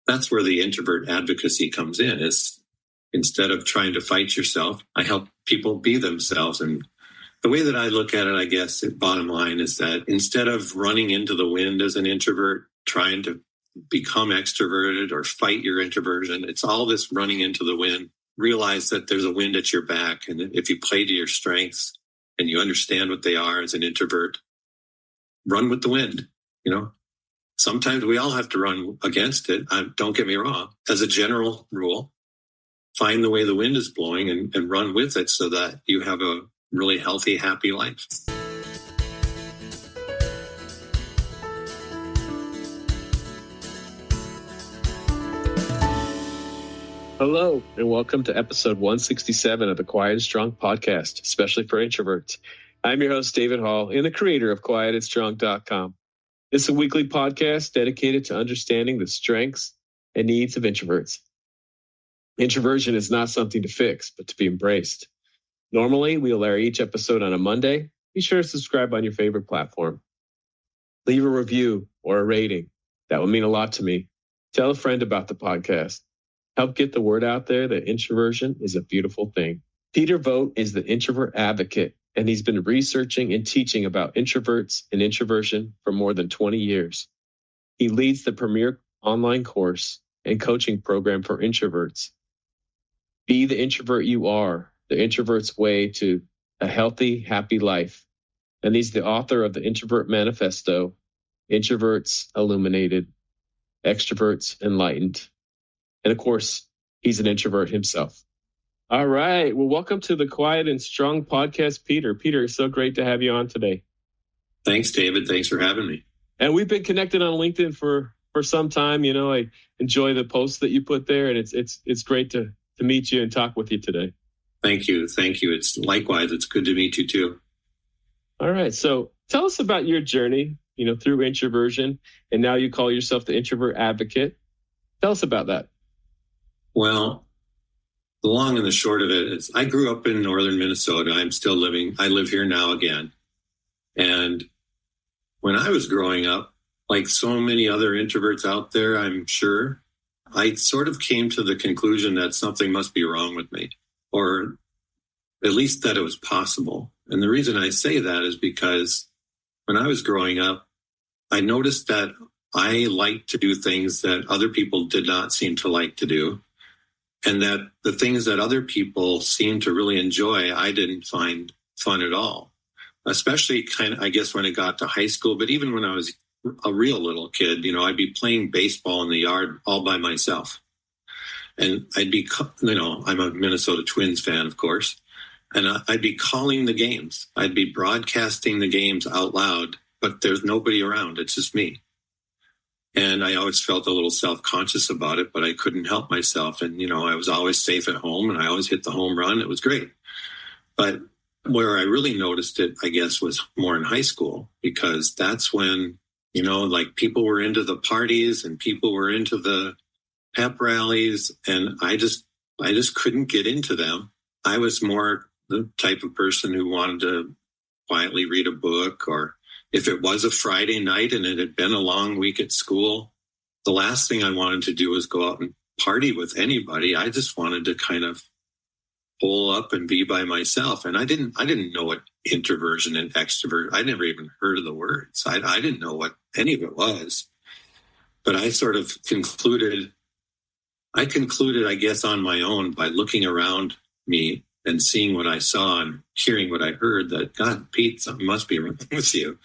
that's where the introvert advocacy comes in. Is instead of trying to fight yourself, I help people be themselves. And the way that I look at it, I guess, bottom line is that instead of running into the wind as an introvert, trying to become extroverted or fight your introversion, it's all this running into the wind. Realize that there's a wind at your back. And if you play to your strengths and you understand what they are as an introvert, run with the wind. Sometimes we all have to run against it. Don't get me wrong. As a general rule, find the way the wind is blowing and run with it so that you have a really healthy, happy life. Hello, and welcome to episode 167 of the Quiet and Strong podcast, especially for introverts. I'm your host, David Hall, and the creator of quietandstrong.com. This is a weekly podcast dedicated to understanding the strengths and needs of introverts. Introversion is not something to fix, but to be embraced. Normally, we'll air each episode on a Monday. Be sure to subscribe on your favorite platform. Leave a review or a rating. That would mean a lot to me. Tell a friend about the podcast. Help get the word out there that introversion is a beautiful thing. Peter Vogt is the Introvert Advocate, and he's been researching and teaching about introverts and introversion for more than 20 years. He leads the premier online course and coaching program for introverts. Be the introvert you are, the introvert's way to a healthy, happy life. And he's the author of the Introvert Manifesto, Introverts Illuminated, Extroverts Enlightened. And of course, he's an introvert himself. All right. Well, welcome to the Quiet and Strong podcast, Peter. Peter, it's so great to have you on today. Thanks, David. Thanks for having me. And we've been connected on LinkedIn for some time. I enjoy the posts that you put there, and it's great to meet you and talk with you today. Thank you. It's likewise. It's good to meet you too. All right. So tell us about your journey, through introversion, and now you call yourself the Introvert Advocate. Tell us about that. Well, the long and the short of it is I grew up in northern Minnesota. I live here now again. And when I was growing up, like so many other introverts out there, I'm sure, I sort of came to the conclusion that something must be wrong with me, or at least that it was possible. And the reason I say that is because when I was growing up, I noticed that I liked to do things that other people did not seem to like to do. And that the things that other people seemed to really enjoy, I didn't find fun at all, especially I guess when it got to high school. But even when I was a real little kid, I'd be playing baseball in the yard all by myself. And I'd be, I'm a Minnesota Twins fan, of course. And I'd be calling the games. I'd be broadcasting the games out loud, but there's nobody around. It's just me. And I always felt a little self-conscious about it, but I couldn't help myself. And, I was always safe at home and I always hit the home run. It was great. But where I really noticed it, I guess, was more in high school, because that's when, people were into the parties and people were into the pep rallies. And I just couldn't get into them. I was more the type of person who wanted to quietly read a book, or if it was a Friday night and it had been a long week at school, the last thing I wanted to do was go out and party with anybody. I just wanted to kind of pull up and be by myself. And I didn't know what introversion and extrovert, I never even heard of the words. I didn't know what any of it was. But I sort of concluded, I guess, on my own by looking around me and seeing what I saw and hearing what I heard, that, God, Pete, something must be wrong with you.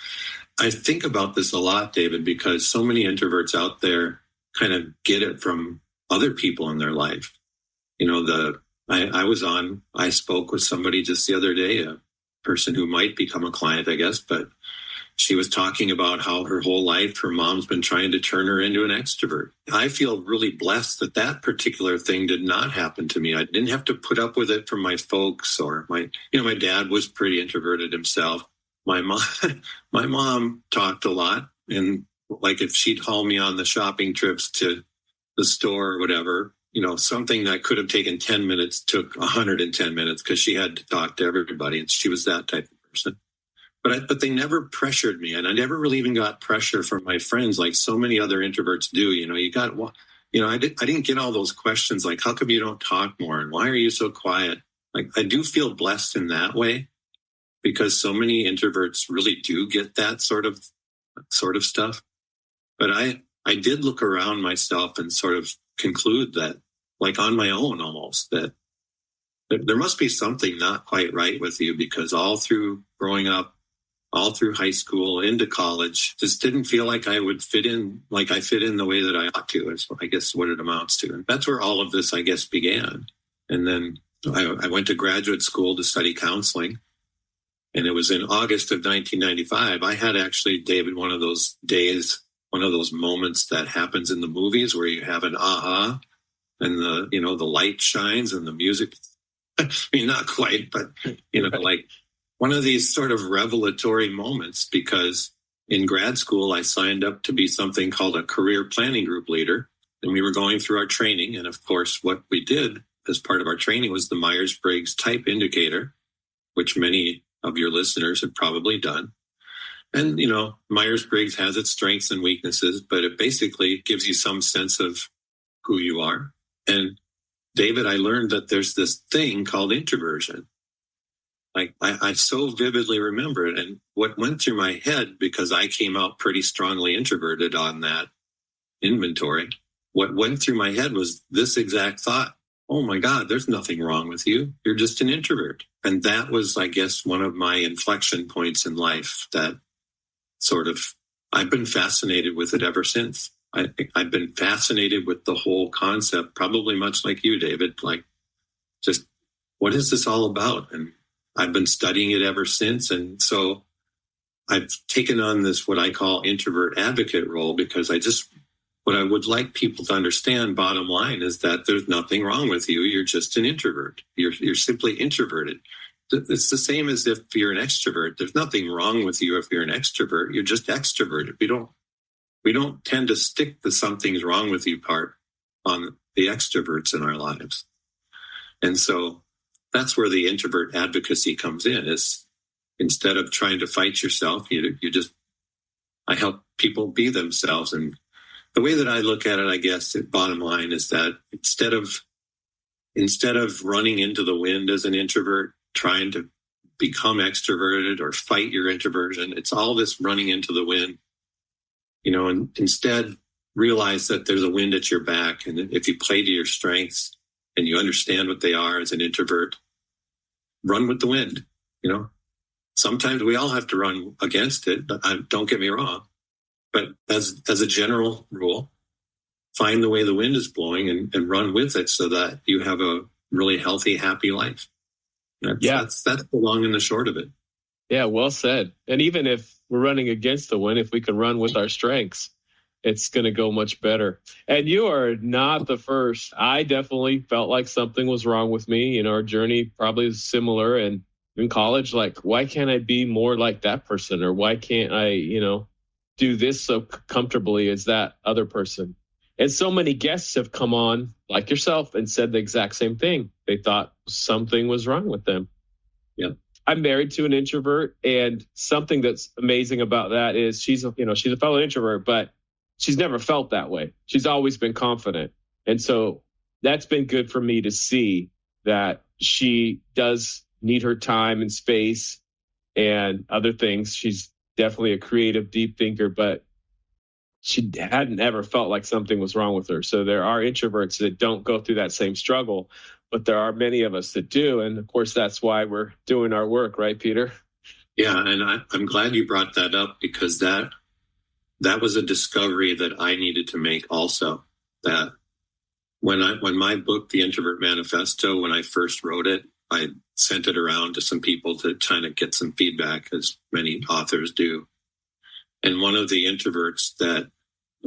I think about this a lot, David, because so many introverts out there kind of get it from other people in their life. I spoke with somebody just the other day, a person who might become a client, I guess, but she was talking about how her whole life, her mom's been trying to turn her into an extrovert. I feel really blessed that particular thing did not happen to me. I didn't have to put up with it from my folks, or my dad was pretty introverted himself. My mom talked a lot, and like if she'd haul me on the shopping trips to the store or whatever, something that could have taken 10 minutes took 110 minutes because she had to talk to everybody, and she was that type of person. But they never pressured me, and I never really even got pressure from my friends like so many other introverts do. You got I didn't get all those questions like, how come you don't talk more? And why are you so quiet? Like, I do feel blessed in that way because so many introverts really do get that sort of stuff. But I did look around myself and sort of conclude that, like on my own almost, that there must be something not quite right with you, because all through growing up, all through high school, into college, just didn't feel like I would fit in, like I fit in the way that I ought to, is I guess what it amounts to. And that's where all of this, I guess, began. And then I went to graduate school to study counseling. And it was in August of 1995. I had actually, David, one of those days, one of those moments that happens in the movies where you have an aha and the light shines and the music. I mean, not quite, but, like one of these sort of revelatory moments, because in grad school, I signed up to be something called a career planning group leader. And we were going through our training. And of course, what we did as part of our training was the Myers-Briggs type indicator, which many of your listeners have probably done. And, Myers-Briggs has its strengths and weaknesses, but it basically gives you some sense of who you are. And David, I learned that there's this thing called introversion. Like I so vividly remember it. And what went through my head, because I came out pretty strongly introverted on that inventory, what went through my head was this exact thought. Oh my God, there's nothing wrong with you. You're just an introvert. And that was, I guess, one of my inflection points in life that sort of, I've been fascinated with it ever since. I've been fascinated with the whole concept, probably much like you, David, like just what is this all about? And I've been studying it ever since. And so I've taken on this, what I call introvert advocate role, because what I would like people to understand, bottom line, is that there's nothing wrong with you. You're just an introvert. You're simply introverted. It's the same as if you're an extrovert. There's nothing wrong with you if you're an extrovert. You're just extroverted. We don't tend to stick the something's wrong with you part on the extroverts in our lives. And so that's where the introvert advocacy comes in, is instead of trying to fight yourself, I help people be themselves. And the way that I look at it, I guess, bottom line, is that instead of running into the wind as an introvert, trying to become extroverted or fight your introversion, it's all this running into the wind, and instead realize that there's a wind at your back. And if you play to your strengths and you understand what they are as an introvert, run with the wind. Sometimes we all have to run against it, but don't get me wrong. But as a general rule, find the way the wind is blowing and run with it so that you have a really healthy, happy life. That's the long and the short of it. Yeah, well said. And even if we're running against the wind, if we can run with our strengths, it's going to go much better. And you are not the first. I definitely felt like something was wrong with me. Our journey probably is similar. And in college, like, why can't I be more like that person? Or why can't I, do this so comfortably as that other person? And so many guests have come on, like yourself, and said the exact same thing. They thought something was wrong with them. Yeah. I'm married to an introvert, and something that's amazing about that is she's a fellow introvert, but she's never felt that way. She's always been confident. And so that's been good for me to see that she does need her time and space and other things. She's definitely a creative, deep thinker, but she hadn't ever felt like something was wrong with her. So there are introverts that don't go through that same struggle, but there are many of us that do. And of course, that's why we're doing our work, right, Peter? Yeah, and I'm glad you brought that up, because that was a discovery that I needed to make also. That when my book, The Introvert Manifesto, when I first wrote it, I sent it around to some people to kind of get some feedback, as many authors do. And one of the introverts that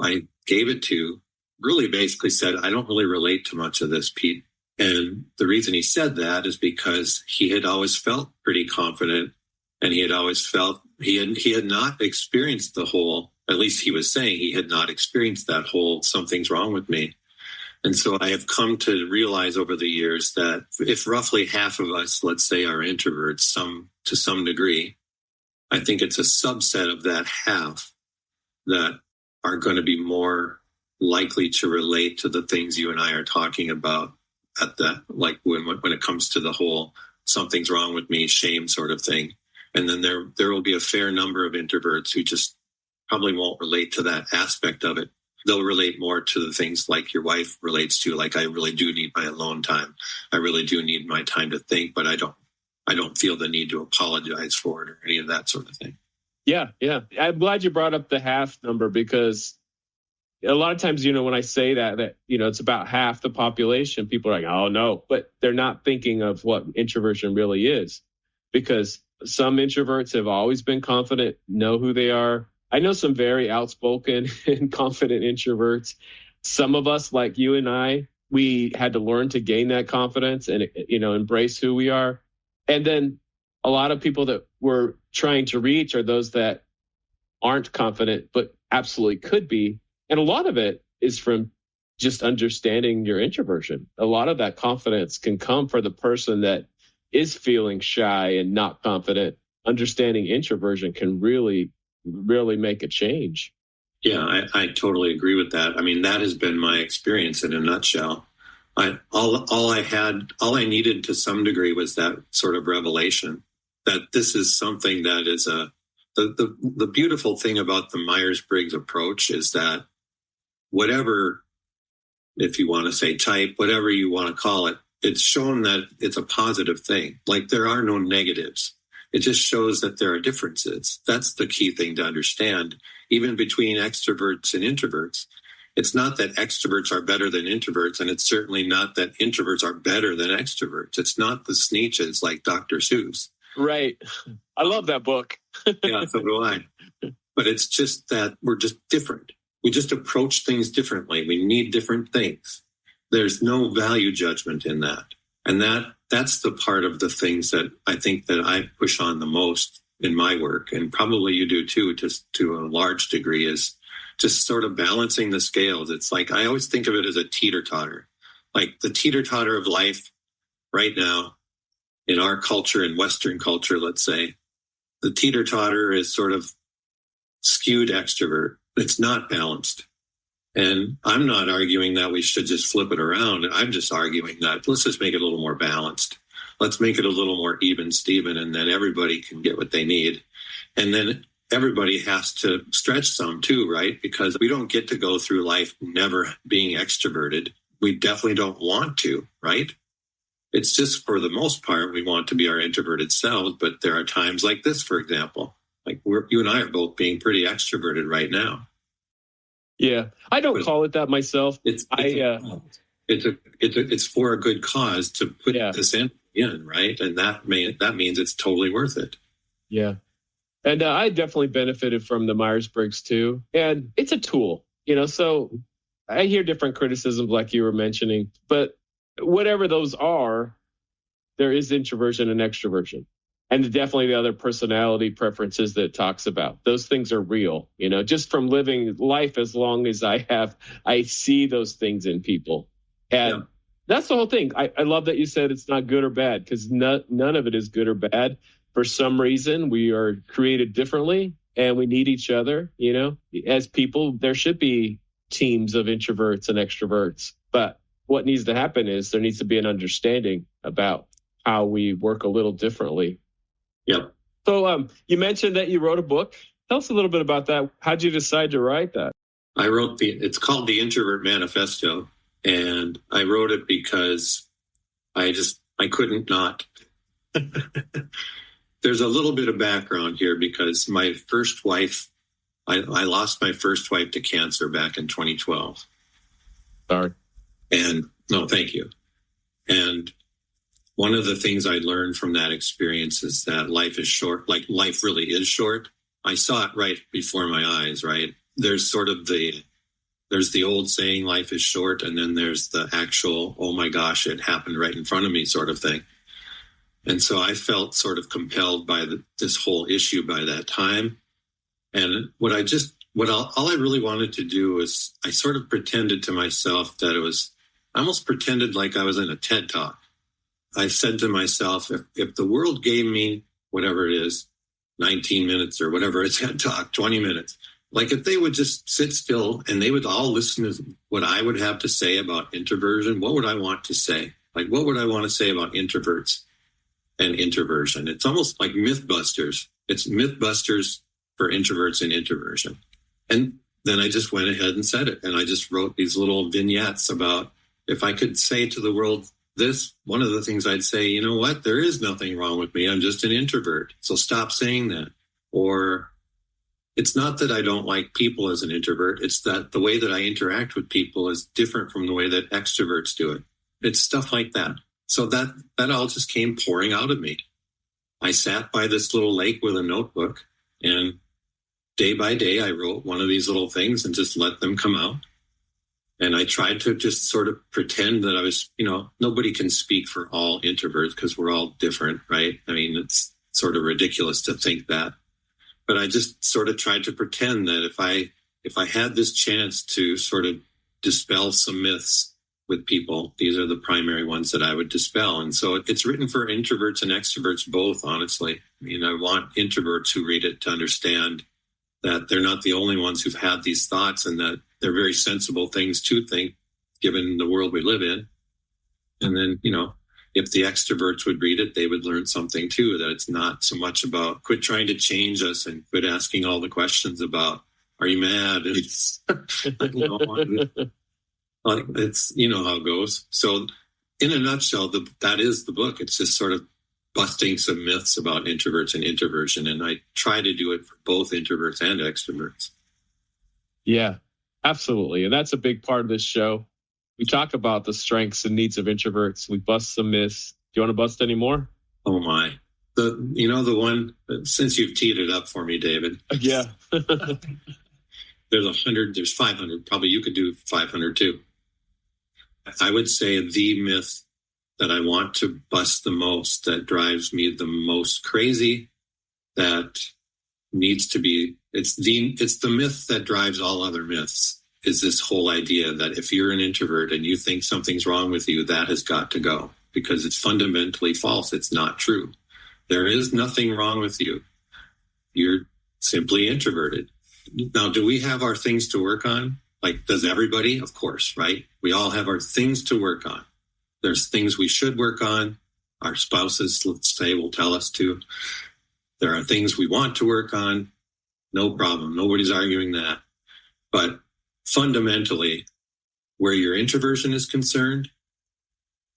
I gave it to really basically said, I don't really relate to much of this, Pete. And the reason he said that is because he had always felt pretty confident, and he had always felt he had not experienced the whole, at least he was saying he had not experienced that whole something's wrong with me. And so I have come to realize over the years that if roughly half of us, let's say, are introverts to some degree, I think it's a subset of that half that are going to be more likely to relate to the things you and I are talking about at that, like when it comes to the whole something's wrong with me, shame sort of thing. And then there will be a fair number of introverts who just probably won't relate to that aspect of it. They'll relate more to the things like your wife relates to, like I really do need my alone time. I really do need my time to think, but I don't feel the need to apologize for it or any of that sort of thing. Yeah. I'm glad you brought up the half number, because a lot of times, when I say that, it's about half the population, people are like, oh no, but they're not thinking of what introversion really is, because some introverts have always been confident, know who they are. I know some very outspoken and confident introverts. Some of us, like you and I, we had to learn to gain that confidence and, embrace who we are. And then a lot of people that we're trying to reach are those that aren't confident, but absolutely could be. And a lot of it is from just understanding your introversion. A lot of that confidence can come for the person that is feeling shy and not confident. Understanding introversion can really, really make a change. Yeah, I totally agree with that. I mean, that has been my experience in a nutshell. All I needed to some degree was that sort of revelation that this is something that is the beautiful thing about the Myers-Briggs approach is that whatever, if you want to say type, whatever you want to call it, it's shown that it's a positive thing. Like there are no negatives. It just shows that there are differences. That's the key thing to understand, even between extroverts and introverts. It's not that extroverts are better than introverts, and it's certainly not that introverts are better than extroverts. It's not the Sneetches like Dr. Seuss. Right. I love that book. Yeah, so do I. But it's just that we're just different. We just approach things differently. We need different things. There's no value judgment in that. And that's the part of the things that I think that I push on the most in my work, and probably you do too, just to a large degree, is just sort of balancing the scales. It's like I always think of it as a teeter-totter. Like the teeter-totter of life right now in our culture, in Western culture, let's say, the teeter-totter is sort of skewed extrovert. It's not balanced. And I'm not arguing that we should just flip it around. I'm just arguing that let's just make it a little more balanced. Let's make it a little more even, Steven, and then everybody can get what they need. And then everybody has to stretch some too, right? Because we don't get to go through life never being extroverted. We definitely don't want to, right? It's just for the most part, we want to be our introverted selves. But there are times like this, for example, like you and I are both being pretty extroverted right now. Yeah, I don't call it that myself. It's for a good cause to put this in, right? And that means it's totally worth it. Yeah. And I definitely benefited from the Myers-Briggs too. And it's a tool, so I hear different criticisms like you were mentioning, but whatever those are, there is introversion and extroversion. And definitely the other personality preferences that it talks about. Those things are real, just from living life as long as I have, I see those things in people. And that's the whole thing. I love that you said it's not good or bad, because none of it is good or bad. For some reason, we are created differently and we need each other. As people, there should be teams of introverts and extroverts. But what needs to happen is there needs to be an understanding about how we work a little differently. Yep. So you mentioned that you wrote a book. Tell us a little bit about that. How'd you decide to write that? It's called the Introvert Manifesto. And I wrote it because I couldn't not. There's a little bit of background here because my first wife, I lost my first wife to cancer back in 2012. Sorry. And no, thank you. And one of the things I learned from that experience is that life is short, like life really is short. I saw it right before my eyes, right? There's sort of there's the old saying, life is short, and then there's the actual, oh my gosh, it happened right in front of me sort of thing. And so I felt sort of compelled by this whole issue by that time. And all I really wanted to do was I sort of pretended to myself that I almost pretended like I was in a TED Talk. I said to myself, if the world gave me whatever it is, 19 minutes or whatever a TED Talk, 20 minutes, Like if they would just sit still and they would all listen to what I would have to say about introversion, what would I want to say? Like, what would I want to say about introverts and introversion? It's almost like mythbusters. It's mythbusters for introverts and introversion. And then I just went ahead and said it. And I just wrote these little vignettes about if I could say to the world this, one of the things I'd say, you know what? There is nothing wrong with me. I'm just an introvert. So stop saying that. Or it's not that I don't like people as an introvert. It's that the way that I interact with people is different from the way that extroverts do it. It's stuff like that. So that all just came pouring out of me. I sat by this little lake with a notebook, and day by day, I wrote one of these little things and just let them come out. And I tried to just sort of pretend that I was, nobody can speak for all introverts because we're all different, right? I mean, it's sort of ridiculous to think that. But I just sort of tried to pretend that if I had this chance to sort of dispel some myths with people, these are the primary ones that I would dispel. And so it's written for introverts and extroverts both, honestly. I mean, I want introverts who read it to understand that they're not the only ones who've had these thoughts and that they're very sensible things to think, given the world we live in. And then, if the extroverts would read it, they would learn something too, that it's not so much about quit trying to change us and quit asking all the questions about, are you mad? It's, it's how it goes. So in a nutshell, that is the book. It's just sort of busting some myths about introverts and introversion. And I try to do it for both introverts and extroverts. Yeah, absolutely. And that's a big part of this show. We talk about the strengths and needs of introverts. We bust some myths. Do you want to bust any more? Oh my. The one, since you've teed it up for me, David. Yeah. There's 100, there's 500. Probably you could do 500 too. I would say the myth that I want to bust the most, that drives me the most crazy, that needs to be, it's the myth that drives all other myths, is this whole idea that if you're an introvert and you think something's wrong with you, that has got to go, because it's fundamentally false. It's not true. There is nothing wrong with you. You're simply introverted. Now, do we have our things to work on? Like, does everybody? Of course, right? We all have our things to work on. There's things we should work on. Our spouses, let's say, will tell us to. There are things we want to work on. No problem. Nobody's arguing that. But fundamentally, where your introversion is concerned,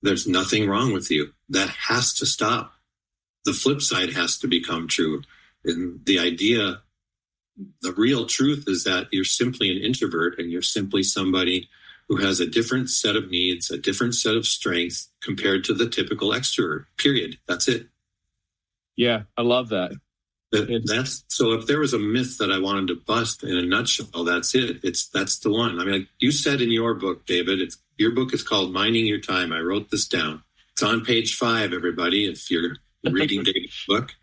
there's nothing wrong with you. That has to stop. The flip side has to become true. And the idea, the real truth is that you're simply an introvert and you're simply somebody who has a different set of needs, a different set of strengths compared to the typical extrovert, period. That's it. Yeah, I love that. So if there was a myth that I wanted to bust in a nutshell, that's it. That's the one. I mean, you said in your book, David, your book is called Minding Your Time. I wrote this down. It's on page 5, everybody, if you're reading David's book.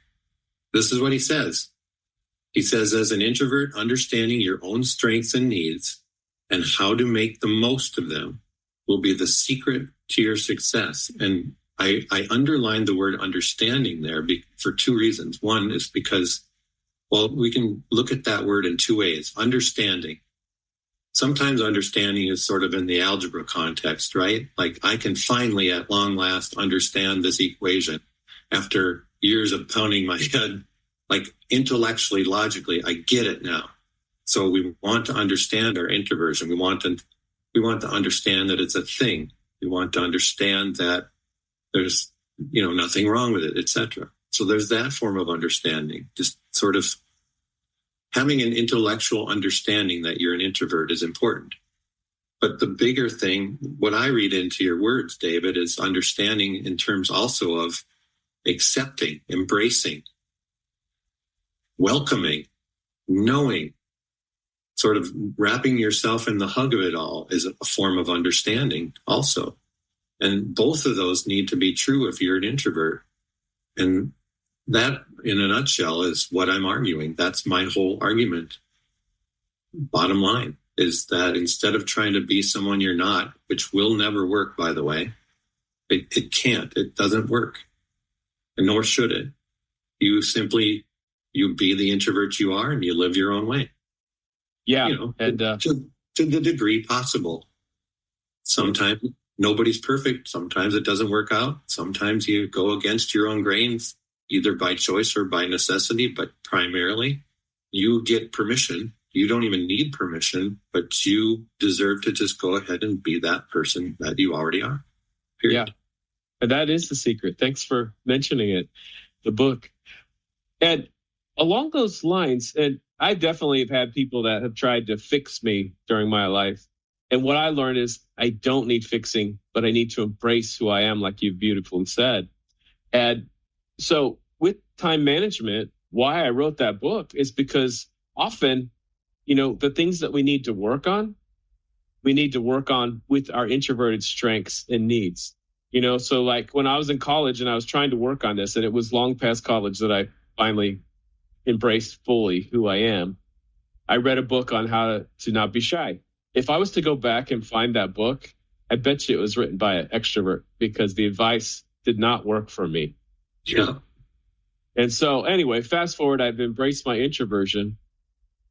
This is what he says. He says, as an introvert, understanding your own strengths and needs and how to make the most of them will be the secret to your success. And I underlined the word understanding there for 2 reasons. One is because, we can look at that word in 2 ways. Understanding. Sometimes understanding is sort of in the algebra context, right? Like, I can finally, at long last, understand this equation after years of pounding my head. Like, intellectually, logically, I get it now. So we want to understand our introversion. We want to understand that it's a thing. We want to understand that there's, nothing wrong with it, etc. So there's that form of understanding. Just sort of having an intellectual understanding that you're an introvert is important. But the bigger thing, what I read into your words, David, is understanding in terms also of accepting, embracing, welcoming, knowing, sort of wrapping yourself in the hug of it all is a form of understanding also. And both of those need to be true if you're an introvert. And that, in a nutshell, is what I'm arguing. That's my whole argument. Bottom line is that instead of trying to be someone you're not, which will never work, by the way, it can't. It doesn't work. And nor should it. You be the introvert you are and you live your own way. Yeah. And to the degree possible. Sometimes nobody's perfect. Sometimes it doesn't work out. Sometimes you go against your own grains, either by choice or by necessity, but primarily you get permission. You don't even need permission, but you deserve to just go ahead and be that person that you already are. Period. Yeah. And that is the secret. Thanks for mentioning it, the book. And along those lines, and I definitely have had people that have tried to fix me during my life. And what I learned is I don't need fixing, but I need to embrace who I am, like you beautifully said. And so with time management, why I wrote that book is because often, the things that we need to work on with our introverted strengths and needs. So like when I was in college and I was trying to work on this, and it was long past college that I finally embraced fully who I am, I read a book on how to not be shy. If I was to go back and find that book, I bet you it was written by an extrovert because the advice did not work for me. Yeah. And so anyway, fast forward, I've embraced my introversion.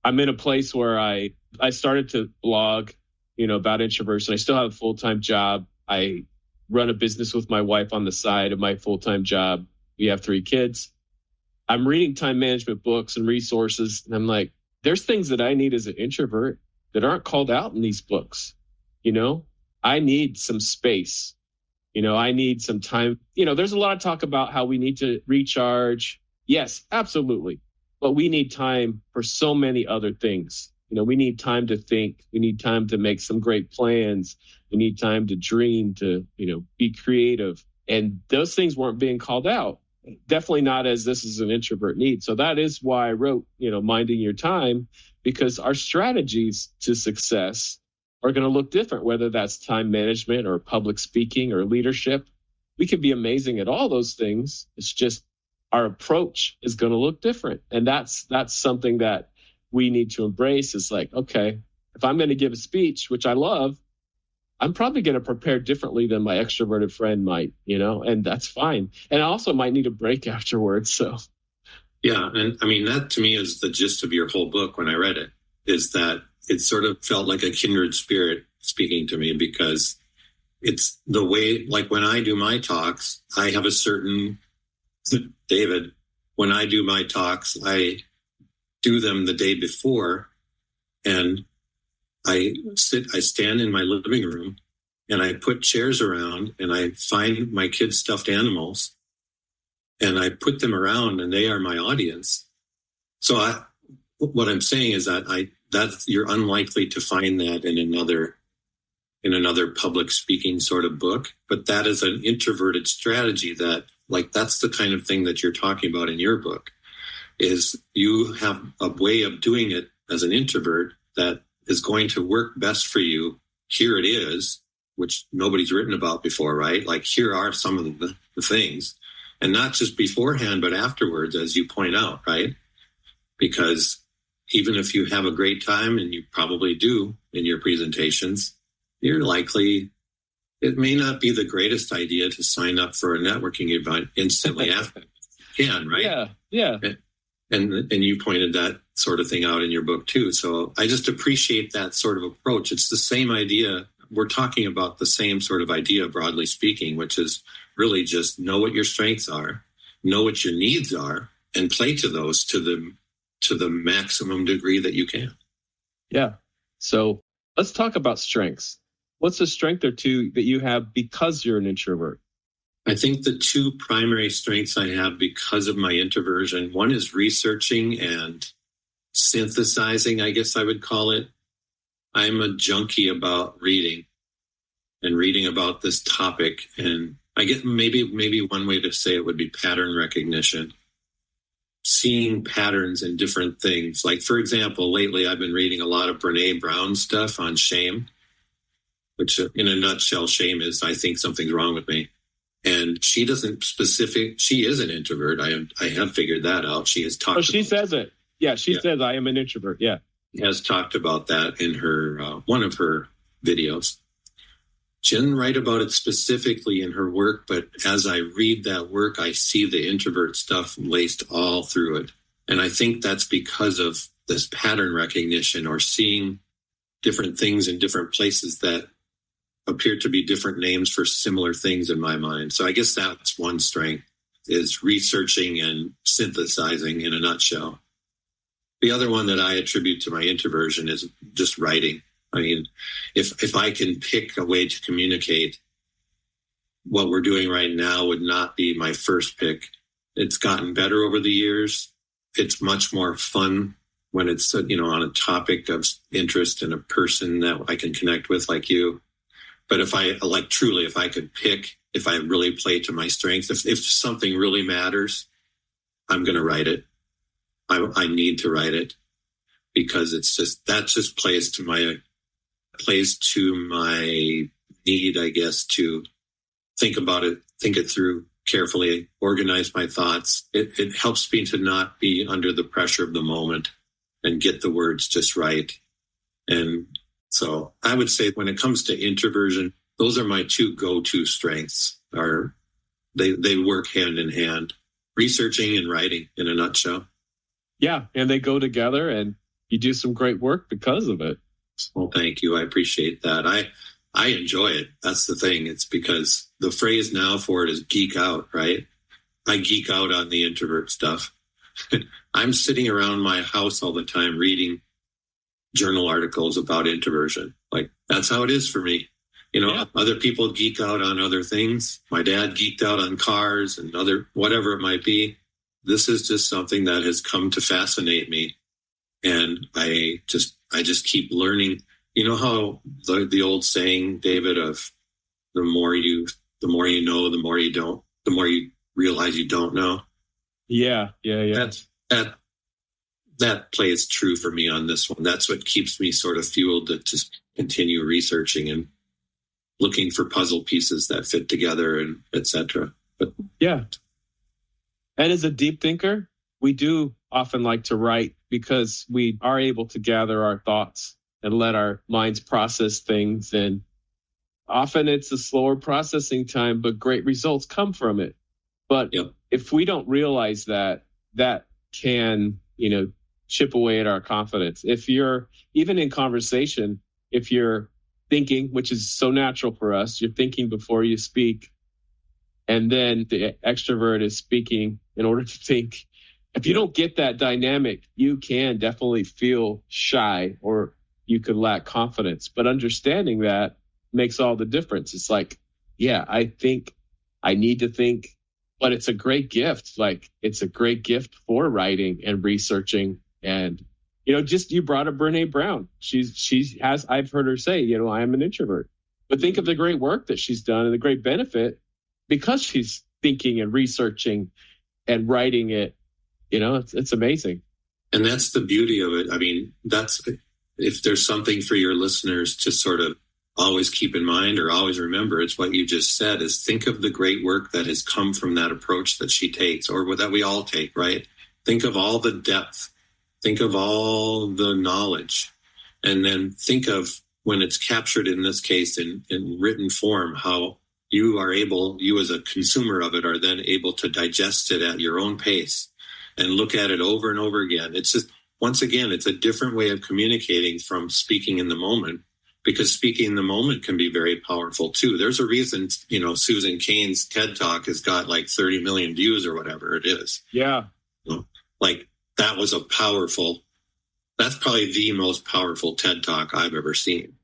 I'm in a place where I started to blog, about introversion. I still have a full-time job. I run a business with my wife on the side of my full-time job. We have 3 kids. I'm reading time management books and resources. And I'm like, there's things that I need as an introvert that aren't called out in these books. I need some space. I need some time. There's a lot of talk about how we need to recharge. Yes, absolutely. But we need time for so many other things. We need time to think. We need time to make some great plans. We need time to dream, to, be creative. And those things weren't being called out. Definitely not as this is an introvert need. So that is why I wrote, Minding Your Time, because our strategies to success are going to look different, whether that's time management or public speaking or leadership. We can be amazing at all those things. It's just our approach is going to look different. And that's something that we need to embrace. Is like, okay, if I'm going to give a speech, which I love, I'm probably going to prepare differently than my extroverted friend might, and that's fine. And I also might need a break afterwards. So, yeah. And I mean, that to me is the gist of your whole book when I read it, is that it sort of felt like a kindred spirit speaking to me, because it's the way, like when I do my talks, I have a certain, David, when I do my talks, I do them the day before, and I stand in my living room and I put chairs around and I find my kids' stuffed animals and I put them around, and they are my audience. So what I'm saying is that you're unlikely to find that in another public speaking sort of book, but that is an introverted strategy that's the kind of thing that you're talking about in your book, is you have a way of doing it as an introvert that is going to work best for you. Here it is, which nobody's written about before, right? Like, here are some of the things, and not just beforehand, but afterwards, as you point out, right? Because even if you have a great time, and you probably do in your presentations, you're likely, it may not be the greatest idea to sign up for a networking event instantly after you can, right? Yeah. And you pointed that sort of thing out in your book too. So I just appreciate that sort of approach. It's the same idea. We're talking about the same sort of idea, broadly speaking, which is really just know what your strengths are, know what your needs are, and play to those to the maximum degree that you can. Yeah. So let's talk about strengths. What's a strength or two that you have because you're an introvert? I think the 2 primary strengths I have because of my introversion, one is researching and synthesizing, I guess I would call it. I'm a junkie about reading and reading about this topic. And I get maybe one way to say it would be pattern recognition, seeing patterns in different things. Like, for example, lately I've been reading a lot of Brene Brown stuff on shame, which in a nutshell, shame is, I think something's wrong with me. And she is an introvert. I have figured that out. She has talked. She says it. Yeah, she says I am an introvert. Yeah, has talked about that in her one of her videos. She didn't write about it specifically in her work, but as I read that work, I see the introvert stuff laced all through it. And I think that's because of this pattern recognition or seeing different things in different places that appear to be different names for similar things in my mind. So I guess that's one strength, is researching and synthesizing in a nutshell. The other one that I attribute to my introversion is just writing. I mean, if I can pick a way to communicate, what we're doing right now would not be my first pick. It's gotten better over the years. It's much more fun when it's, on a topic of interest and a person that I can connect with, like you. But if I could pick, if I really play to my strengths, if something really matters, I'm going to write it. I need to write it, because that just plays to my need, I guess, to think about it, think it through carefully, organize my thoughts. It helps me to not be under the pressure of the moment and get the words just right. And so I would say when it comes to introversion, those are my two go-to strengths. They work hand in hand, researching and writing in a nutshell. Yeah, and they go together, and you do some great work because of it. Well, thank you. I appreciate that. I enjoy it. That's the thing. It's because the phrase now for it is geek out, right? I geek out on the introvert stuff. I'm sitting around my house all the time reading journal articles about introversion. Like, that's how it is for me. Yeah. Other people geek out on other things. My dad geeked out on cars and whatever it might be. This is just something that has come to fascinate me. And I just keep learning. You know how the old saying, David, of the more you know, the more you realize you don't know. Yeah. That plays true for me on this one. That's what keeps me sort of fueled to just continue researching and looking for puzzle pieces that fit together, and et cetera. But yeah. And as a deep thinker, we do often like to write because we are able to gather our thoughts and let our minds process things. And often it's a slower processing time, but great results come from it. But if we don't realize that can, chip away at our confidence. If you're, even in conversation, if you're thinking, which is so natural for us, you're thinking before you speak, and then the extrovert is speaking in order to think. If you don't get that dynamic, you can definitely feel shy, or you could lack confidence. But understanding that makes all the difference. It's like, I think I need to think, but it's a great gift. Like, it's a great gift for writing and researching. And, you brought up Brene Brown. I've heard her say, I am an introvert. But think of the great work that she's done and the great benefit because she's thinking and researching and writing it. It's amazing. And that's the beauty of it. I mean, if there's something for your listeners to sort of always keep in mind or always remember, it's what you just said, is think of the great work that has come from that approach that she takes, or that we all take, right? Think of all the depth, think of all the knowledge, and then think of when it's captured, in this case, in written form, how you as a consumer of it are then able to digest it at your own pace and look at it over and over again. It's just, once again, it's a different way of communicating from speaking in the moment, because speaking in the moment can be very powerful too. There's a reason, Susan Cain's TED Talk has got like 30 million views or whatever it is. Yeah. Like, that's probably the most powerful TED Talk I've ever seen.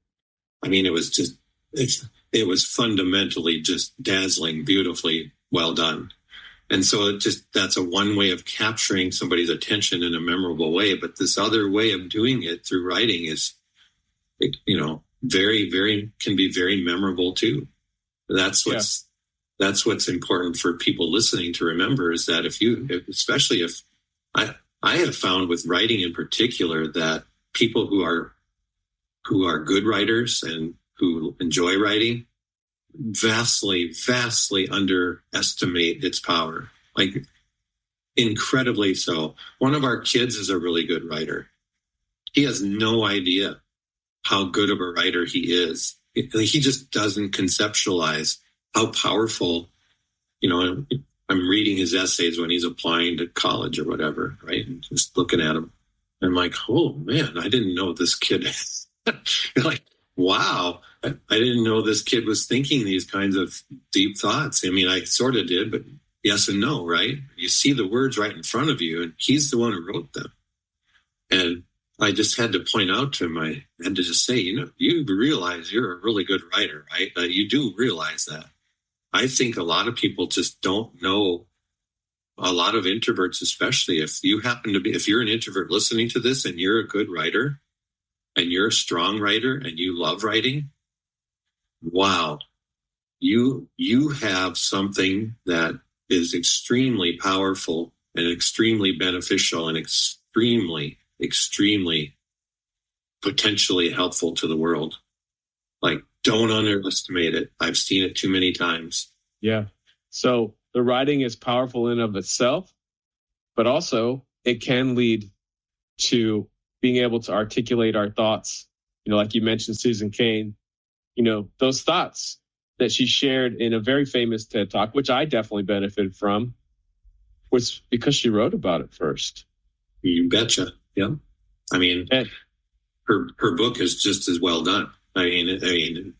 I mean, it was fundamentally just dazzling, beautifully well done. And so that's a one way of capturing somebody's attention in a memorable way. But this other way of doing it through writing is, very, very, can be very memorable too. That's what's important for people listening to remember, is that especially if I have found with writing in particular that people who are good writers and who enjoy writing vastly, vastly underestimate its power, like incredibly so. One of our kids is a really good writer. He has no idea how good of a writer he is. He just doesn't conceptualize how powerful, I'm reading his essays when he's applying to college or whatever, right? And just looking at him. I'm like, oh man, I didn't know this kid. Like, wow, I didn't know this kid was thinking these kinds of deep thoughts. I mean, I sort of did, but yes and no, right? You see the words right in front of you, and he's the one who wrote them. And I just had to point out to him, I had to just say, you realize you're a really good writer, right? You do realize that. I think a lot of people just don't know, a lot of introverts, especially if you're an introvert listening to this and you're a good writer and you're a strong writer and you love writing, wow, you have something that is extremely powerful and extremely beneficial and extremely, extremely potentially helpful to the world. Like, don't underestimate it. I've seen it too many times. Yeah. So the writing is powerful in of itself, but also it can lead to being able to articulate our thoughts. Like you mentioned, Susan Cain, those thoughts that she shared in a very famous TED Talk, which I definitely benefited from, was because she wrote about it first. You betcha. Yeah. I mean, her book is just as well done. I mean,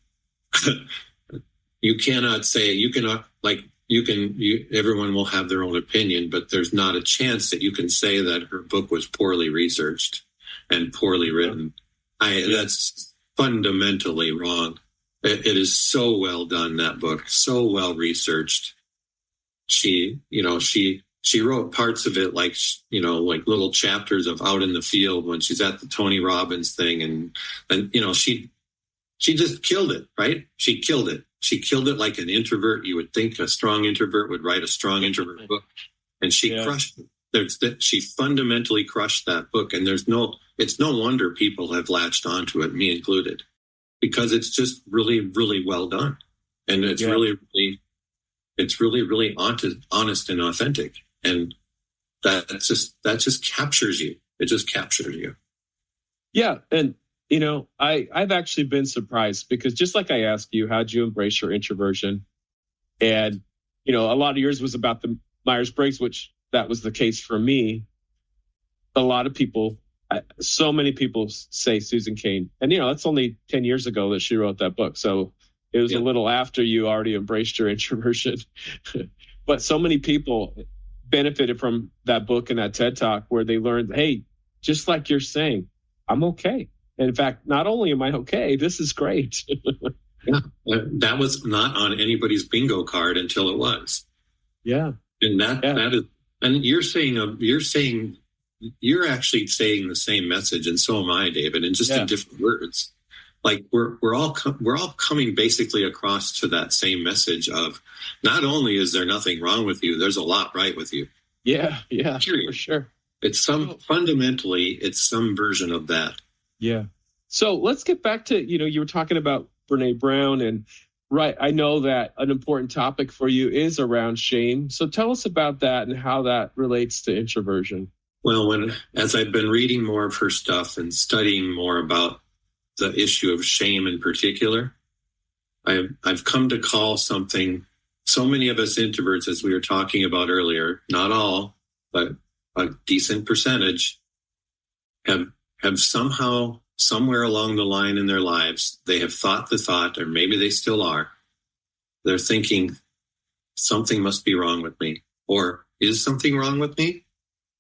you cannot say, everyone will have their own opinion, but there's not a chance that you can say that her book was poorly researched and poorly written. That's fundamentally wrong. It is so well done, that book, so well researched. She wrote parts of it like little chapters of Out in the Field when she's at the Tony Robbins thing. And she just killed it, right? She killed it. She killed it like an introvert. You would think a strong introvert would write a strong introvert book. And she crushed it. She fundamentally crushed that book. And it's no wonder people have latched onto it, me included, because it's just really, really well done. And it's really, really honest and authentic. And that just captures you. It just captures you. Yeah. And, I've actually been surprised because just like I asked you, how'd you embrace your introversion? And, a lot of yours was about the Myers-Briggs, which that was the case for me. A lot of people, so many people say Susan Cain. And, that's only 10 years ago that she wrote that book. So it was a little after you already embraced your introversion. But so many people benefited from that book and that TED Talk where they learned, hey, just like you're saying, I'm okay. And in fact, not only am I okay, this is great. Yeah, that was not on anybody's bingo card until it was. Yeah. And that is, and you're actually saying the same message, and so am I, David, and just in different words. Like we're all coming basically across to that same message of not only is there nothing wrong with you, there's a lot right with you. Yeah, for sure. It's fundamentally it's some version of that. Yeah. So let's get back to, you were talking about Brene Brown, and right, I know that an important topic for you is around shame. So tell us about that and how that relates to introversion. Well, as I've been reading more of her stuff and studying more about the issue of shame in particular, I've come to call something, so many of us introverts, as we were talking about earlier, not all, but a decent percentage, have somehow, somewhere along the line in their lives, they have thought the thought, or maybe they still are, they're thinking, something must be wrong with me, or is something wrong with me?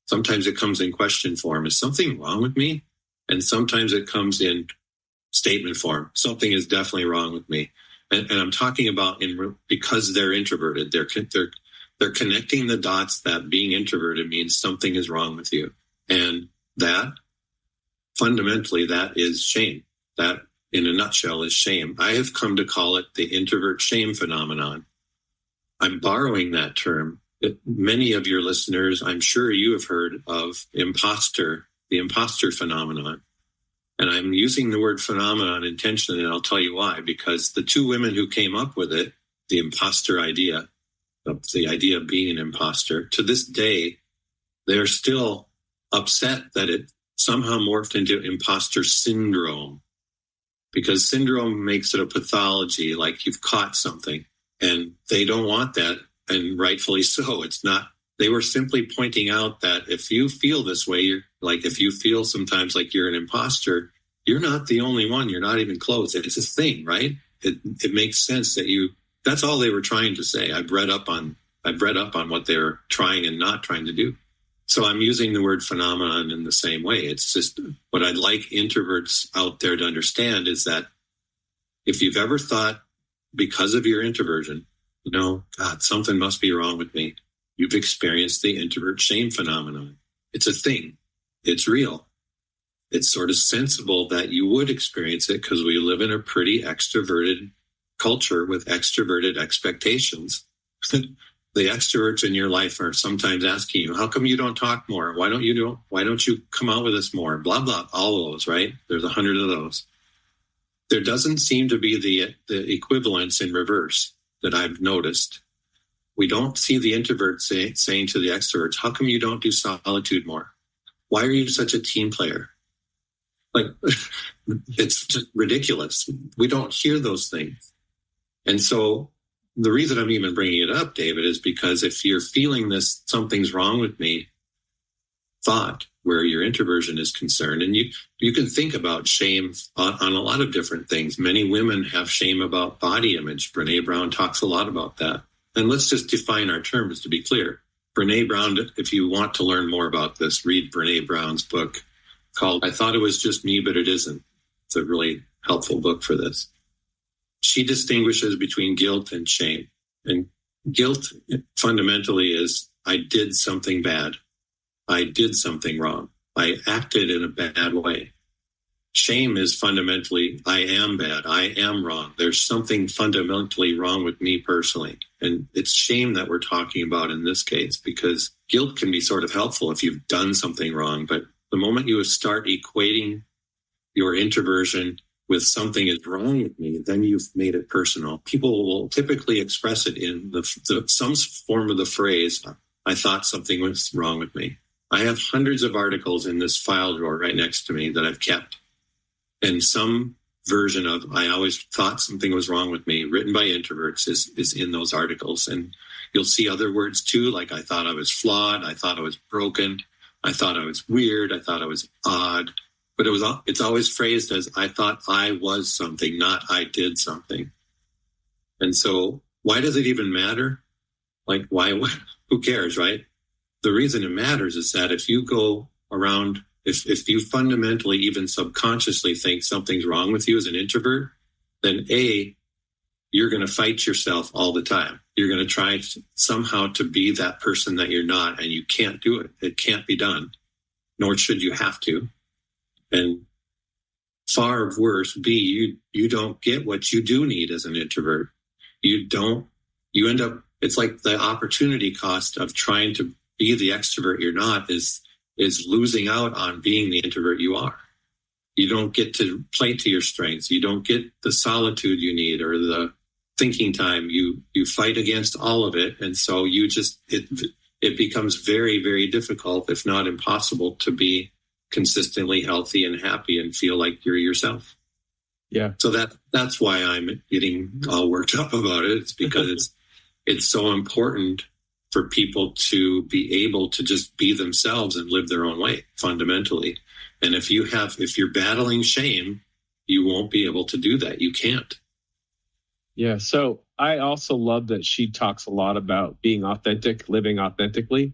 Sometimes it comes in question form, is something wrong with me? And sometimes it comes in statement form, something is definitely wrong with me. And I'm talking about because they're introverted, they're connecting the dots that being introverted means something is wrong with you. And that, fundamentally, that is shame. That, in a nutshell, is shame. I have come to call it the introvert shame phenomenon. I'm borrowing that term. Many of your listeners, I'm sure you have heard of the imposter phenomenon. And I'm using the word phenomenon intentionally, and I'll tell you why. Because the two women who came up with it, the imposter idea, the idea of being an imposter, to this day, they're still upset that it somehow morphed into imposter syndrome. Because syndrome makes it a pathology, like you've caught something. And they don't want that, and rightfully so. It's not. They were simply pointing out that if you feel this way, Like if you feel sometimes like you're an imposter, you're not the only one. You're not even close. It's a thing, right? It makes sense that that's all they were trying to say. I've read up on what they were trying and not trying to do. So I'm using the word phenomenon in the same way. It's just what I'd like introverts out there to understand is that if you've ever thought because of your introversion, God, something must be wrong with me. You've experienced the introvert shame phenomenon. It's a thing. It's real. It's sort of sensible that you would experience it because we live in a pretty extroverted culture with extroverted expectations. The extroverts in your life are sometimes asking you, how come you don't talk more? Why don't you come out with us more? Blah, blah, all of those, right? There's 100 of those. There doesn't seem to be the equivalence in reverse that I've noticed. We don't see the introverts saying to the extroverts, how come you don't do solitude more? Why are you such a team player? Like, it's just ridiculous. We don't hear those things. And so the reason I'm even bringing it up, David, is because if you're feeling this, something's wrong with me, thought where your introversion is concerned, and you can think about shame on a lot of different things. Many women have shame about body image. Brene Brown talks a lot about that. And let's just define our terms to be clear. Brene Brown, if you want to learn more about this, read Brene Brown's book called I Thought It Was Just Me, But It Isn't. It's a really helpful book for this. She distinguishes between guilt and shame. And guilt fundamentally is I did something bad. I did something wrong. I acted in a bad way. Shame is fundamentally I am bad. I am wrong. There's something fundamentally wrong with me personally. And it's shame that we're talking about in this case, because guilt can be sort of helpful if you've done something wrong. But the moment you start equating your introversion with something is wrong with me, then you've made it personal. People will typically express it in some form of the phrase, I thought something was wrong with me. I have hundreds of articles in this file drawer right next to me that I've kept. And some version of I always thought something was wrong with me, written by introverts, is in those articles. And you'll see other words too, like I thought I was flawed, I thought I was broken, I thought I was weird, I thought I was odd. But it's always phrased as I thought I was something, not I did something. And so why does it even matter? Like why, who cares, right? The reason it matters is that if you go around, if you fundamentally, even subconsciously think something's wrong with you as an introvert, then you're going to fight yourself all the time. You're going to try somehow to be that person that you're not, and you can't do it. It can't be done, nor should you have to. And far worse, you don't get what you do need as an introvert. You end up, it's like the opportunity cost of trying to be the extrovert you're not is losing out on being the introvert you are. You don't get to play to your strengths. You don't get the solitude you need or the thinking time. You fight against all of it. And so it becomes very, very difficult, if not impossible, to be consistently healthy and happy and feel like you're yourself. Yeah. So that's why I'm getting all worked up about it. It's because it's so important for people to be able to just be themselves and live their own way fundamentally. And if you're battling shame, you won't be able to do that. You can't. Yeah. So I also love that she talks a lot about being authentic, living authentically.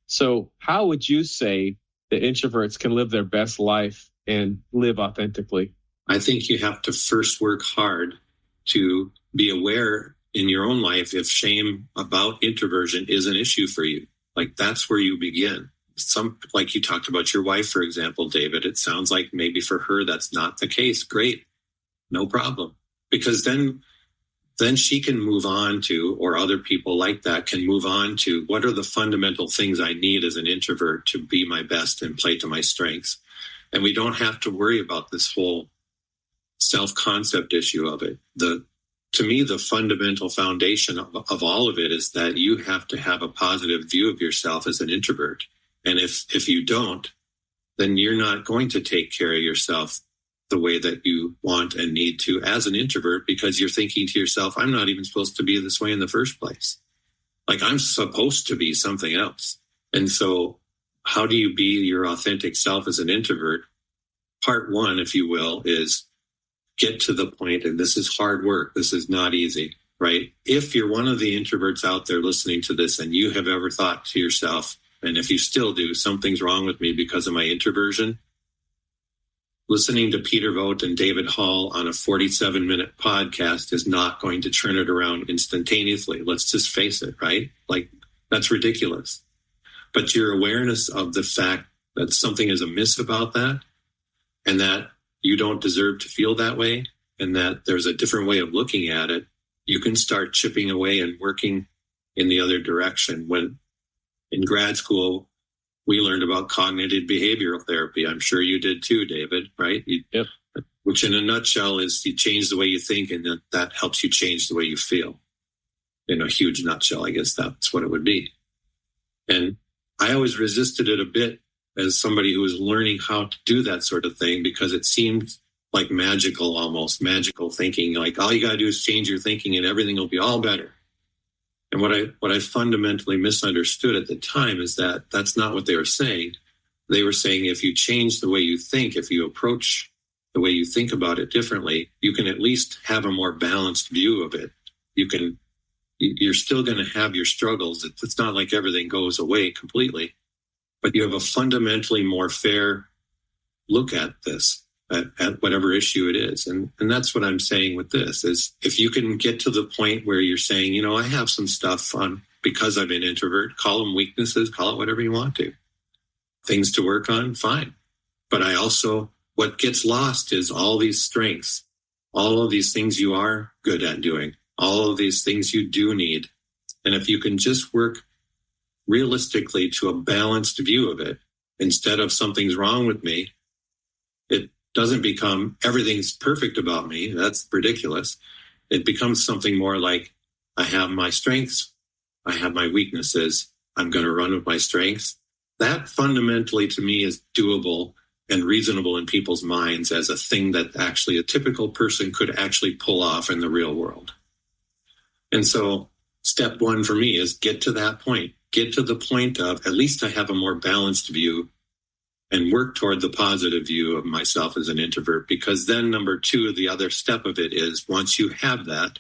So how would you say that introverts can live their best life and live authentically? I think you have to first work hard to be aware in your own life if shame about introversion is an issue for you. Like that's where you begin. Like you talked about your wife, for example, David, it sounds like maybe for her that's not the case. Great. No problem. Because then she can move on to, or other people like that can move on to, what are the fundamental things I need as an introvert to be my best and play to my strengths? And we don't have to worry about this whole self-concept issue of it. To me, the fundamental foundation of all of it is that you have to have a positive view of yourself as an introvert. And if you don't, then you're not going to take care of yourself the way that you want and need to as an introvert, because you're thinking to yourself, I'm not even supposed to be this way in the first place. Like I'm supposed to be something else. And so how do you be your authentic self as an introvert? Part one, if you will, is get to the point, and this is hard work. This is not easy, right? If you're one of the introverts out there listening to this and you have ever thought to yourself, and if you still do, something's wrong with me because of my introversion, listening to Peter Vogt and David Hall on a 47-minute podcast is not going to turn it around instantaneously. Let's just face it, right? Like, that's ridiculous. But your awareness of the fact that something is amiss about that, and that you don't deserve to feel that way, and that there's a different way of looking at it, you can start chipping away and working in the other direction. When in grad school, we learned about cognitive behavioral therapy. I'm sure you did too, David, right? Yep. Which in a nutshell is you change the way you think, and that helps you change the way you feel. In a huge nutshell, I guess that's what it would be. And I always resisted it a bit as somebody who was learning how to do that sort of thing, because it seemed like almost magical thinking. Like, all you got to do is change your thinking and everything will be all better. And what I fundamentally misunderstood at the time is that that's not what they were saying. They were saying if you change the way you think, if you approach the way you think about it differently, you can at least have a more balanced view of it. You're still going to have your struggles. It's not like everything goes away completely, but you have a fundamentally more fair look at this, at whatever issue it is. And that's what I'm saying with this is if you can get to the point where you're saying, you know, I have some stuff on because I'm an introvert, call them weaknesses, call it whatever you want to. Things to work on, fine. But what gets lost is all these strengths, all of these things you are good at doing, all of these things you do need. And if you can just work realistically to a balanced view of it, instead of something's wrong with me, it doesn't become everything's perfect about me. That's ridiculous. It becomes something more like I have my strengths, I have my weaknesses, I'm going to run with my strengths. That fundamentally to me is doable and reasonable in people's minds as a thing that actually a typical person could actually pull off in the real world. And so step one for me is get to that point. Get to the point of at least I have a more balanced view and work toward the positive view of myself as an introvert. Because then number two, the other step of it is once you have that,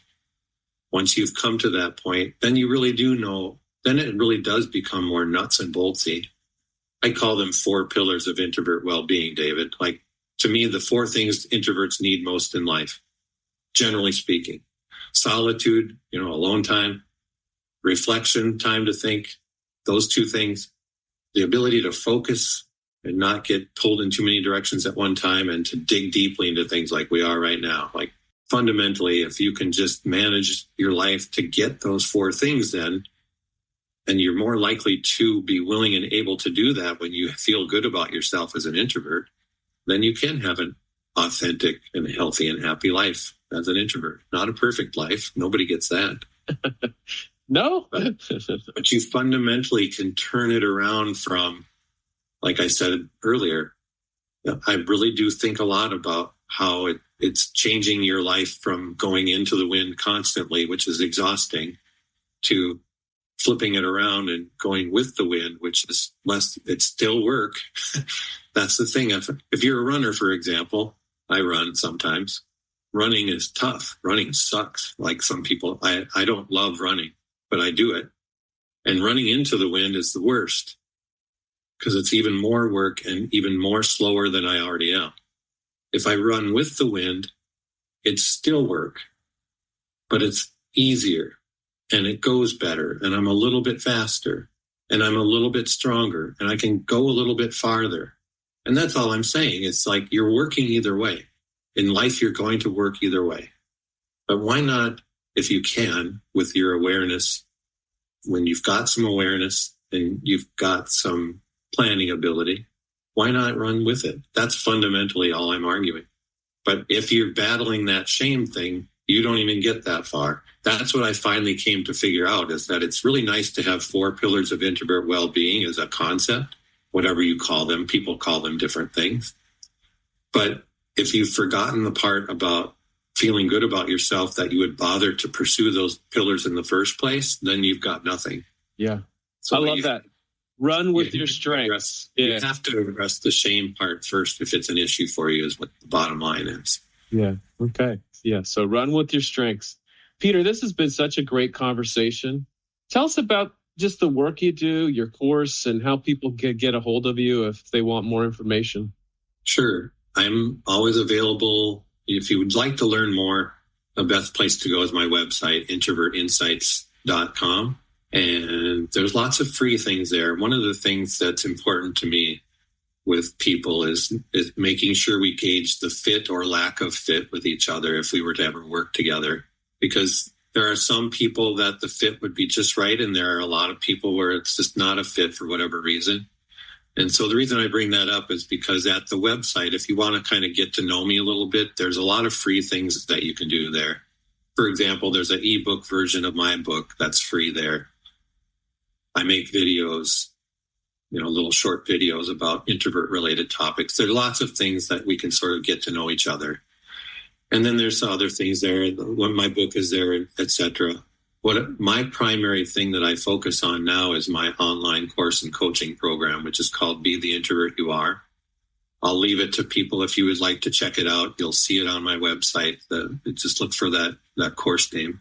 once you've come to that point, then you really do know, then it really does become more nuts and boltsy. I call them 4 pillars of introvert well-being, David. Like, to me, the 4 things introverts need most in life, generally speaking. Solitude, alone time, reflection, time to think, those 2 things, the ability to focus and not get pulled in too many directions at one time, and to dig deeply into things like we are right now. Like, fundamentally, if you can just manage your life to get those 4 things then, and you're more likely to be willing and able to do that when you feel good about yourself as an introvert, then you can have an authentic and healthy and happy life as an introvert. Not a perfect life. Nobody gets that. No. But you fundamentally can turn it around from, like I said earlier, I really do think a lot about how it's changing your life from going into the wind constantly, which is exhausting, to flipping it around and going with the wind, which is less, it's still work. That's the thing. If you're a runner, for example, I run sometimes. Running is tough. Running sucks. Like some people, I don't love running, but I do it. And running into the wind is the worst because it's even more work and even more slower than I already am. If I run with the wind, it's still work, but it's easier. And it goes better, and I'm a little bit faster, and I'm a little bit stronger, and I can go a little bit farther. And that's all I'm saying. It's like you're working either way. In life, you're going to work either way. But why not, if you can, with your awareness, when you've got some awareness and you've got some planning ability, why not run with it? That's fundamentally all I'm arguing. But if you're battling that shame thing, you don't even get that far. That's what I finally came to figure out, is that it's really nice to have 4 pillars of introvert well-being as a concept, whatever you call them. People call them different things. But if you've forgotten the part about feeling good about yourself, that you would bother to pursue those pillars in the first place, then you've got nothing. Yeah. So I love that. Run with your strengths. You have to address the shame part first if it's an issue for you, is what the bottom line is. Yeah. Okay. Yeah. So run with your strengths. Peter, this has been such a great conversation. Tell us about just the work you do, your course, and how people can get a hold of you if they want more information. Sure. I'm always available. If you would like to learn more, the best place to go is my website, introvertinsights.com. And there's lots of free things there. One of the things that's important to me with people is making sure we gauge the fit or lack of fit with each other if we were to ever work together. Because there are some people that the fit would be just right, and there are a lot of people where it's just not a fit for whatever reason. And so the reason I bring that up is because at the website, if you want to kind of get to know me a little bit, there's a lot of free things that you can do there. For example, there's an ebook version of my book that's free there. I make videos, little short videos about introvert-related topics. There are lots of things that we can sort of get to know each other. And then there's other things there. When my book is there, etc. My primary thing that I focus on now is my online course and coaching program, which is called Be the Introvert You Are. I'll leave it to people if you would like to check it out. You'll see it on my website. Just look for that course name.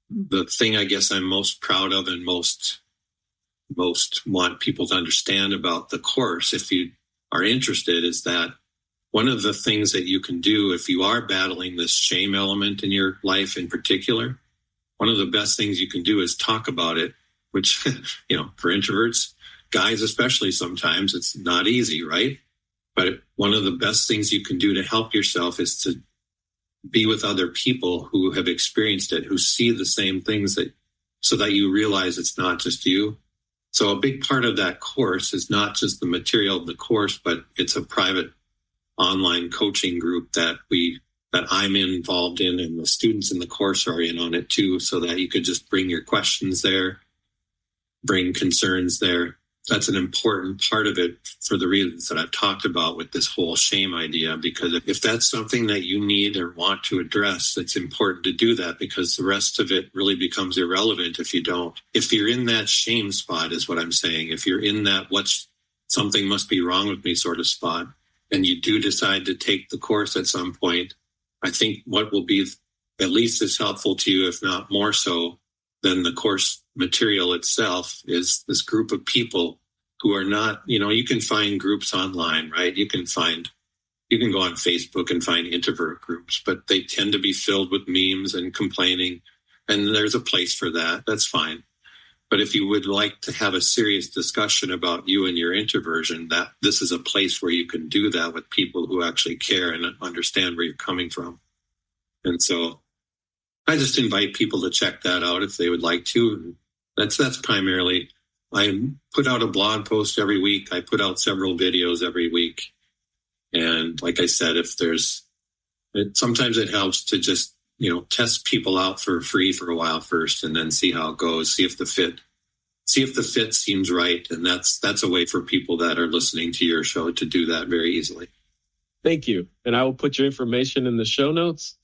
The thing I guess I'm most proud of and most want people to understand about the course, if you are interested, is that one of the things that you can do if you are battling this shame element in your life in particular, one of the best things you can do is talk about it, which, for introverts, guys especially, sometimes it's not easy, right? But one of the best things you can do to help yourself is to be with other people who have experienced it, who see the same things, so that you realize it's not just you. So a big part of that course is not just the material of the course, but it's a private online coaching group that I'm involved in, and the students in the course are in on it too, so that you could just bring your questions there, bring concerns there. That's an important part of it for the reasons that I've talked about with this whole shame idea, because if that's something that you need or want to address, it's important to do that, because the rest of it really becomes irrelevant if you don't. If you're in that shame spot, is what I'm saying. If you're in that something must be wrong with me sort of spot, and you do decide to take the course at some point, I think what will be at least as helpful to you, if not more so, than the course material itself is this group of people who are not, you can find groups online, right? You can go on Facebook and find introvert groups, but they tend to be filled with memes and complaining, and there's a place for that. That's fine. But if you would like to have a serious discussion about you and your introversion, that this is a place where you can do that with people who actually care and understand where you're coming from. And so I just invite people to check that out if they would like to. That's primarily, I put out a blog post every week. I put out several videos every week. And like I said, sometimes it helps to just, test people out for free for a while first, and then see how it goes, see if the fit seems right. And that's a way for people that are listening to your show to do that very easily. Thank you. And I will put your information in the show notes.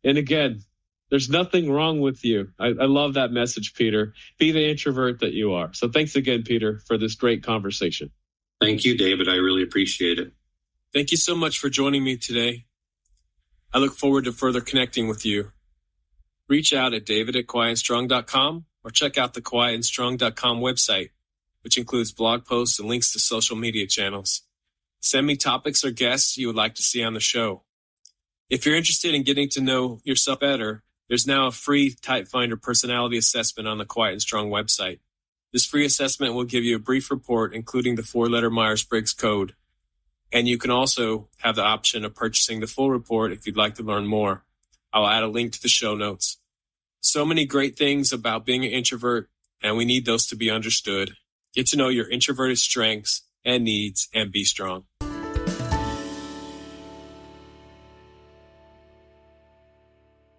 And again, there's nothing wrong with you. I love that message, Peter. Be the introvert that you are. So thanks again, Peter, for this great conversation. Thank you, David. I really appreciate it. Thank you so much for joining me today. I look forward to further connecting with you. Reach out at david@quietandstrong.com or check out the quietandstrong.com website, which includes blog posts and links to social media channels. Send me topics or guests you would like to see on the show. If you're interested in getting to know yourself better, there's now a free Type Finder personality assessment on the Quiet and Strong website. This free assessment will give you a brief report, including the 4-letter Myers-Briggs code. And you can also have the option of purchasing the full report if you'd like to learn more. I'll add a link to the show notes. So many great things about being an introvert, and we need those to be understood. Get to know your introverted strengths and needs, and be strong.